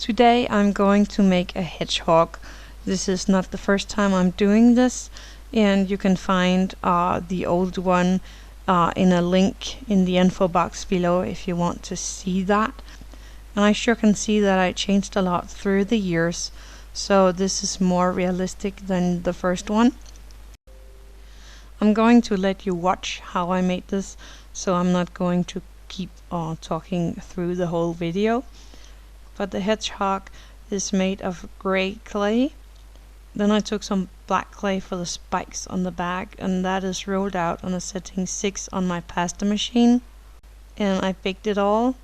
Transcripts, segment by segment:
Today I'm going to make a hedgehog. This is not the first time I'm doing this, and you can find the old one in a link in the info box below if you want to see that. And I sure can see that I changed a lot through the years, so this is more realistic than the first one. I'm going to let you watch how I made this, so I'm not going to keep talking through the whole video. But the hedgehog is made of gray clay. Then I took some black clay for the spikes on the back, and that is rolled out on a setting 6 on my pasta machine. And I baked it all.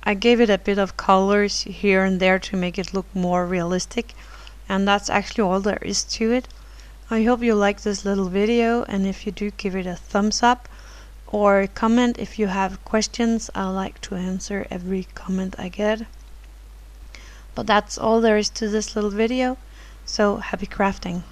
I gave it a bit of colors here and there to make it look more realistic, and that's actually all there is to it. I hope you like this little video, and if you do, give it a thumbs up or comment if you have questions. I like to answer every comment I get. But that's all there is to this little video, so happy crafting!